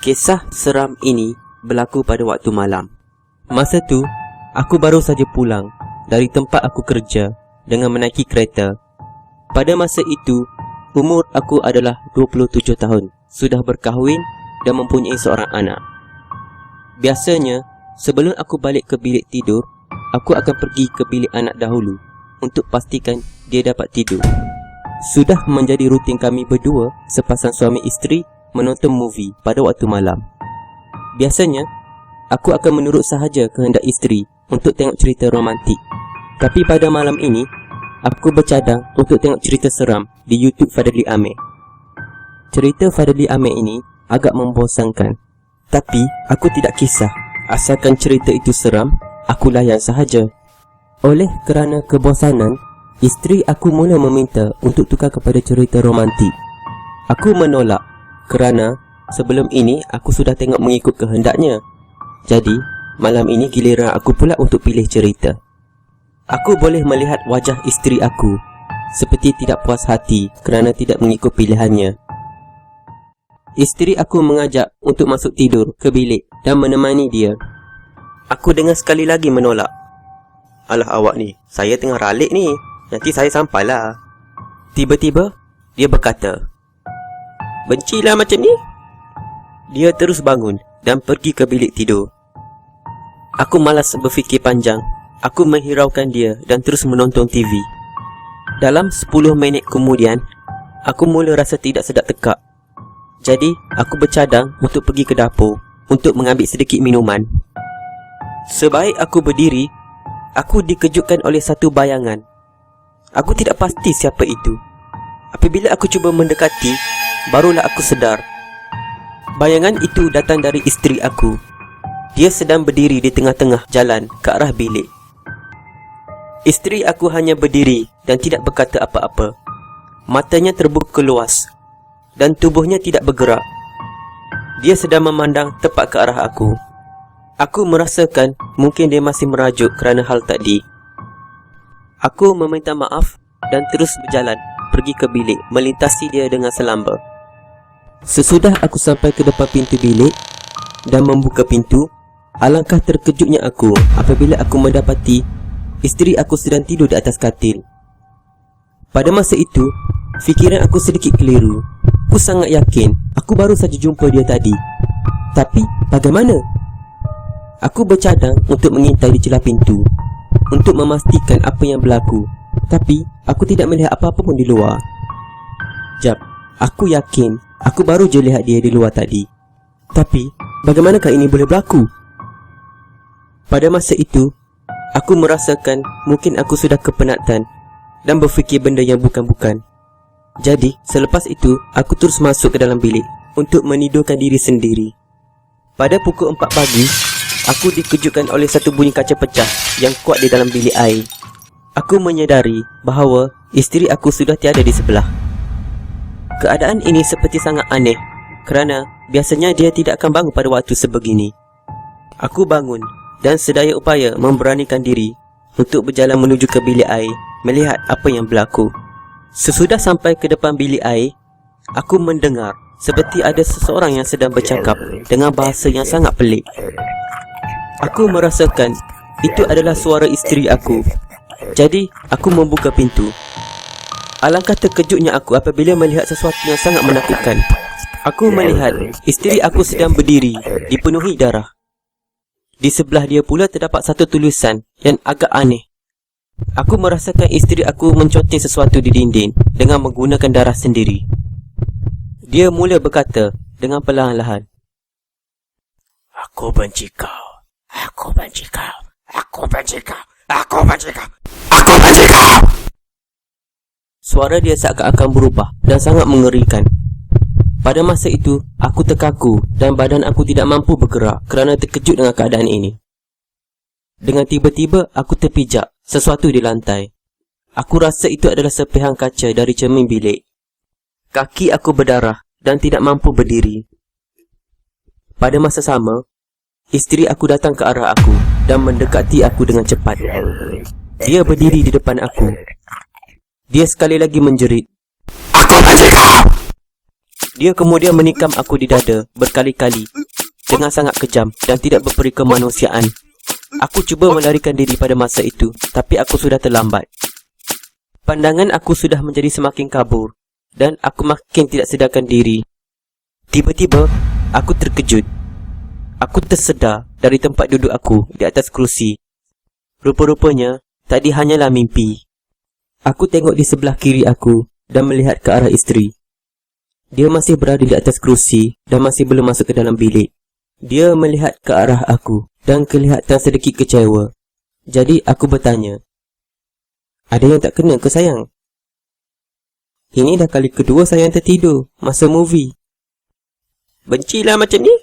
Kisah seram ini berlaku pada waktu malam. Masa tu, aku baru saja pulang dari tempat aku kerja dengan menaiki kereta. Pada masa itu, umur aku adalah 27 tahun, sudah berkahwin dan mempunyai seorang anak. Biasanya, sebelum aku balik ke bilik tidur, aku akan pergi ke bilik anak dahulu untuk pastikan dia dapat tidur. Sudah menjadi rutin kami berdua, sepasang suami isteri, menonton movie pada waktu malam. Biasanya, aku akan menurut sahaja kehendak isteri untuk tengok cerita romantik. Tapi pada malam ini, aku bercadang untuk tengok cerita seram di YouTube Fadli Ahmed. Cerita Fadli Ahmed ini agak membosankan. Tapi, aku tidak kisah. Asalkan cerita itu seram, aku layan sahaja. Oleh kerana kebosanan, isteri aku mula meminta untuk tukar kepada cerita romantik. Aku menolak kerana sebelum ini aku sudah tengok mengikut kehendaknya. Jadi, malam ini giliran aku pula untuk pilih cerita. Aku boleh melihat wajah isteri aku seperti tidak puas hati kerana tidak mengikut pilihannya. Isteri aku mengajak untuk masuk tidur ke bilik dan menemani dia. Aku dengar sekali lagi menolak. Alah awak ni, saya tengah ralik ni, nanti saya sampailah. Tiba-tiba, dia berkata, "Bencilah macam ni." Dia terus bangun dan pergi ke bilik tidur. Aku malas berfikir panjang. Aku menghiraukan dia dan terus menonton TV. Dalam 10 minit kemudian, aku mula rasa tidak sedap tekak. Jadi, aku bercadang untuk pergi ke dapur untuk mengambil sedikit minuman. Sebaik aku berdiri, aku dikejutkan oleh satu bayangan. Aku tidak pasti siapa itu. Apabila aku cuba mendekati, barulah aku sedar. Bayangan itu datang dari isteri aku. Dia sedang berdiri di tengah-tengah jalan ke arah bilik. Isteri aku hanya berdiri dan tidak berkata apa-apa. Matanya terbuka luas dan tubuhnya tidak bergerak. Dia sedang memandang tepat ke arah aku. Aku merasakan mungkin dia masih merajuk kerana hal tadi. Aku meminta maaf dan terus berjalan pergi ke bilik, melintasi dia dengan selamba. Sesudah aku sampai ke depan pintu bilik dan membuka pintu, alangkah terkejutnya aku apabila aku mendapati isteri aku sedang tidur di atas katil. Pada masa itu, fikiran aku sedikit keliru. Aku sangat yakin aku baru saja jumpa dia tadi. Tapi bagaimana? Aku bercadang untuk mengintai di celah pintu untuk memastikan apa yang berlaku. Tapi aku tidak melihat apa-apa pun di luar. Jap, aku yakin aku baru je lihat dia di luar tadi. Tapi bagaimanakah ini boleh berlaku? Pada masa itu, aku merasakan mungkin aku sudah kepenatan dan berfikir benda yang bukan-bukan. Jadi, selepas itu, aku terus masuk ke dalam bilik untuk menidurkan diri sendiri. Pada pukul 4 pagi, aku dikejutkan oleh satu bunyi kaca pecah yang kuat di dalam bilik air. Aku menyedari bahawa isteri aku sudah tiada di sebelah. Keadaan ini seperti sangat aneh kerana biasanya dia tidak akan bangun pada waktu sebegini. Aku bangun dan sedaya upaya memberanikan diri untuk berjalan menuju ke bilik air melihat apa yang berlaku. Sesudah sampai ke depan bilik air, aku mendengar seperti ada seseorang yang sedang bercakap dengan bahasa yang sangat pelik. Aku merasakan itu adalah suara isteri aku. Jadi, aku membuka pintu. Alangkah terkejutnya aku apabila melihat sesuatu yang sangat menakutkan. Aku melihat isteri aku sedang berdiri, dipenuhi darah. Di sebelah dia pula terdapat satu tulisan yang agak aneh. Aku merasakan isteri aku menconteng sesuatu di dinding dengan menggunakan darah sendiri. Dia mula berkata dengan perlahan-lahan, "Aku benci kau. Aku benci kau. Aku benci kau. Aku benci kau. Aku benci kau." Suara dia seakan-akan berubah dan sangat mengerikan. Pada masa itu, aku terkaku dan badan aku tidak mampu bergerak kerana terkejut dengan keadaan ini. Dengan tiba-tiba, aku terpijak sesuatu di lantai. Aku rasa itu adalah sepihang kaca dari cermin bilik. Kaki aku berdarah dan tidak mampu berdiri. Pada masa sama, isteri aku datang ke arah aku dan mendekati aku dengan cepat. Dia berdiri di depan aku. Dia sekali lagi menjerit, "Aku benci kau!" Dia kemudian menikam aku di dada berkali-kali dengan sangat kejam dan tidak berperi kemanusiaan. Aku cuba melarikan diri pada masa itu, tapi aku sudah terlambat. Pandangan aku sudah menjadi semakin kabur dan aku makin tidak sedarkan diri. Tiba-tiba, aku terkejut. Aku tersedar dari tempat duduk aku di atas kerusi. Rupa-rupanya, tadi hanyalah mimpi. Aku tengok di sebelah kiri aku dan melihat ke arah isteri. Dia masih berada di atas kerusi dan masih belum masuk ke dalam bilik. Dia melihat ke arah aku dan kelihatan sedikit kecewa. Jadi aku bertanya, "Ada yang tak kena ke sayang?" "Ini dah kali kedua sayang tertidur masa movie." "Bencilah macam ni.